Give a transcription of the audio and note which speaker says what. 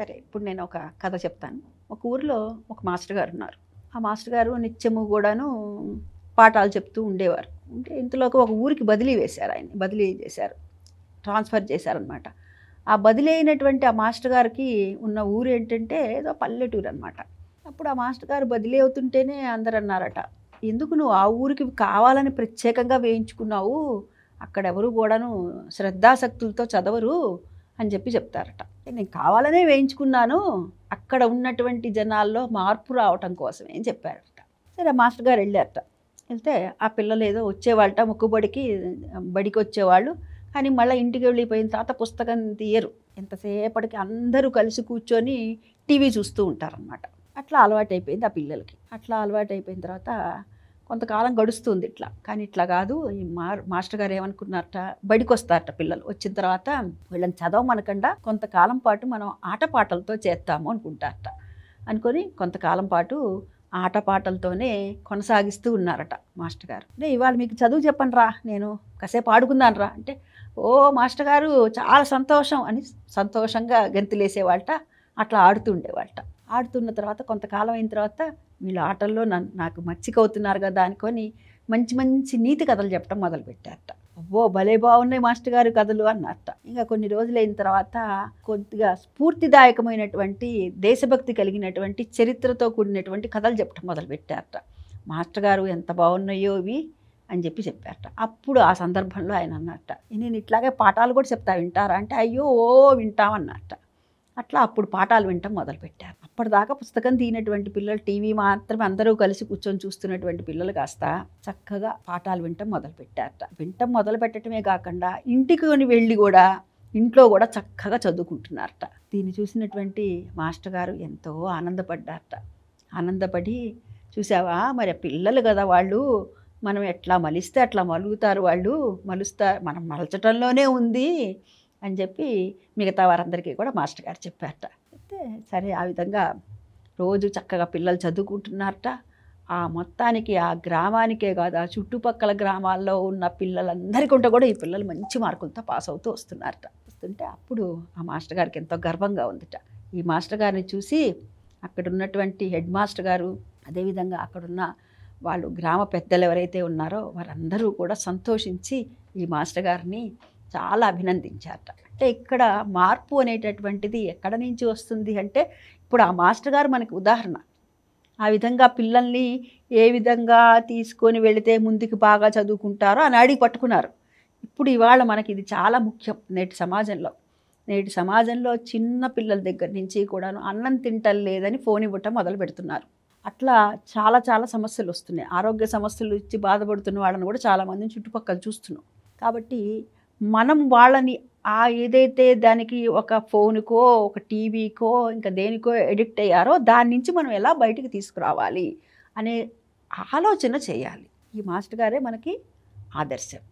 Speaker 1: సరే ఇప్పుడు నేను ఒక కథ చెప్తాను. ఒక ఊరిలో ఒక మాస్టర్ గారు ఉన్నారు. ఆ మాస్టర్ గారు నిత్యము కూడాను పాఠాలు చెప్తూ ఉండేవారు. అంటే ఇంతలోకి ఒక ఊరికి బదిలీ వేశారు, ఆయన్ని బదిలీ చేశారు, ట్రాన్స్ఫర్ చేశారనమాట. ఆ బదిలీ అయినటువంటి ఆ మాస్టర్ గారికి ఉన్న ఊరు ఏంటంటే ఏదో పల్లెటూరు అనమాట. అప్పుడు ఆ మాస్టర్ గారు బదిలీ అవుతుంటేనే అందరు అన్నారట, ఎందుకు నువ్వు ఆ ఊరికి కావాలని ప్రత్యేకంగా వేయించుకున్నావు, అక్కడెవరు కూడాను శ్రద్ధాశక్తులతో చదవరు అని చెప్తారట. నేను కావాలనే వేయించుకున్నాను, అక్కడ ఉన్నటువంటి జనాల్లో మార్పు రావటం కోసమే అని చెప్పారట. సరే మాస్టర్ గారు వెళ్ళారట. వెళ్తే ఆ పిల్లలు ఏదో వచ్చేవాళ్ళట మొక్కుబడికి, బడికి వచ్చేవాళ్ళు. కానీ మళ్ళీ ఇంటికి వెళ్ళిపోయిన తర్వాత పుస్తకం తీయరు. ఎంతసేపటికి అందరూ కలిసి కూర్చొని టీవీ చూస్తూ ఉంటారనమాట. అట్లా అలవాటైపోయింది ఆ పిల్లలకి. అట్లా అలవాటైపోయిన తర్వాత కొంతకాలం గడుస్తుంది ఇట్లా. కానీ ఇట్లా కాదు, ఈ మాస్టర్ గారు ఏమనుకున్నారట, బడికి వస్తారట పిల్లలు. వచ్చిన తర్వాత వీళ్ళని చదవమనకుండా కొంతకాలం పాటు మనం ఆటపాటలతో చేస్తాము అనుకుంటారట. అనుకొని కొంతకాలం పాటు ఆటపాటలతోనే కొనసాగిస్తూ ఉన్నారట మాస్టర్ గారు. అంటే ఇవాళ మీకు చదువు చెప్పను రా, నేను కాసేపు ఆడుకుందాను రా అంటే, ఓ మాస్టర్ గారు చాలా సంతోషం అని సంతోషంగా గెంతులేసేవాళ్ళట. అట్లా ఆడుతూ ఉండేవాళ్ళట. ఆడుతున్న తర్వాత కొంతకాలం అయిన తర్వాత వీళ్ళు ఆటల్లో నాకు మచ్చికవుతున్నారు కదా అనుకొని మంచి మంచి నీతి కథలు చెప్పడం మొదలుపెట్టారట. అబ్బో భలే బాగున్నాయి మాస్టర్ గారు కథలు అన్నారట. ఇంకా కొన్ని రోజులైన తర్వాత కొద్దిగా స్ఫూర్తిదాయకమైనటువంటి దేశభక్తి కలిగినటువంటి చరిత్రతో కూడినటువంటి కథలు చెప్పడం మొదలుపెట్టారట. మాస్టర్ గారు ఎంత బాగున్నాయో ఇవి అని చెప్పారట. అప్పుడు ఆ సందర్భంలో ఆయన అన్నట్ట, నేను ఇట్లాగే పాఠాలు కూడా చెప్తా, వింటారా అంటే, అయ్యో ఓ వింటామన్నట్ట. అట్లా అప్పుడు పాఠాలు వినటం మొదలుపెట్టారు. అప్పటిదాకా పుస్తకం తీయనటువంటి పిల్లలు, టీవీ మాత్రమే అందరూ కలిసి కూర్చొని చూస్తున్నటువంటి పిల్లలు కాస్త చక్కగా పాఠాలు వినటం మొదలుపెట్టారట. వినటం మొదలుపెట్టడమే కాకుండా ఇంటికి వెళ్ళి కూడా ఇంట్లో కూడా చక్కగా చదువుకుంటున్నారట. దీన్ని చూసినటువంటి మాస్టర్ గారు ఎంతో ఆనందపడ్డారట. ఆనందపడి, చూసావా మరి పిల్లలు కదా వాళ్ళు, మనం ఎట్లా మలిస్తే అట్లా మలుగుతారు, వాళ్ళు మనం మలచటంలోనే ఉంది అని చెప్పి మిగతా వారందరికీ కూడా మాస్టర్ గారు చెప్పారట. అయితే సరే ఆ విధంగా రోజు చక్కగా పిల్లలు చదువుకుంటున్నారట. ఆ మొత్తానికి ఆ గ్రామానికే కాదు, ఆ చుట్టుపక్కల గ్రామాల్లో ఉన్న పిల్లలందరికీ కూడా ఈ పిల్లలు మంచి మార్కులతో పాస్ అవుతూ వస్తున్నారట. వస్తుంటే అప్పుడు ఆ మాస్టర్ గారికి ఎంతో గర్వంగా ఉందిట. ఈ మాస్టర్ గారిని చూసి అక్కడ ఉన్నటువంటి హెడ్ మాస్టర్ గారు, అదేవిధంగా అక్కడున్న వాళ్ళు గ్రామ పెద్దలు ఎవరైతే ఉన్నారో వారందరూ కూడా సంతోషించి ఈ మాస్టర్ గారిని చాలా అభినందించారట. అంటే ఇక్కడ మార్పు అనేటటువంటిది ఎక్కడ నుంచి వస్తుంది అంటే, ఇప్పుడు ఆ మాస్టర్ గారు మనకి ఉదాహరణ. ఆ విధంగా పిల్లల్ని ఏ విధంగా తీసుకొని వెళితే ముందుకు బాగా చదువుకుంటారో అని అడిగి పట్టుకున్నారు. ఇప్పుడు ఇవాళ మనకి ఇది చాలా ముఖ్యం. నేటి సమాజంలో చిన్న పిల్లల దగ్గర నుంచి కూడాను అన్నం తింటలేదని ఫోన్ ఇవ్వటం మొదలు పెడుతున్నారు. అట్లా చాలా చాలా సమస్యలు వస్తున్నాయి. ఆరోగ్య సమస్యలు ఇచ్చి బాధపడుతున్న వాళ్ళని కూడా చాలామందిని చుట్టుపక్కల చూస్తున్నాం. కాబట్టి మనం వాళ్ళని ఏదైతే దానికి ఒక ఫోనుకో, ఒక టీవీకో, ఇంకా దేనికో ఎడిక్ట్ అయ్యారో దాని నుంచి మనం ఎలా బయటికి తీసుకురావాలి అనే ఆలోచన చేయాలి. ఈ మాస్టర్ గారే మనకి ఆదర్శం.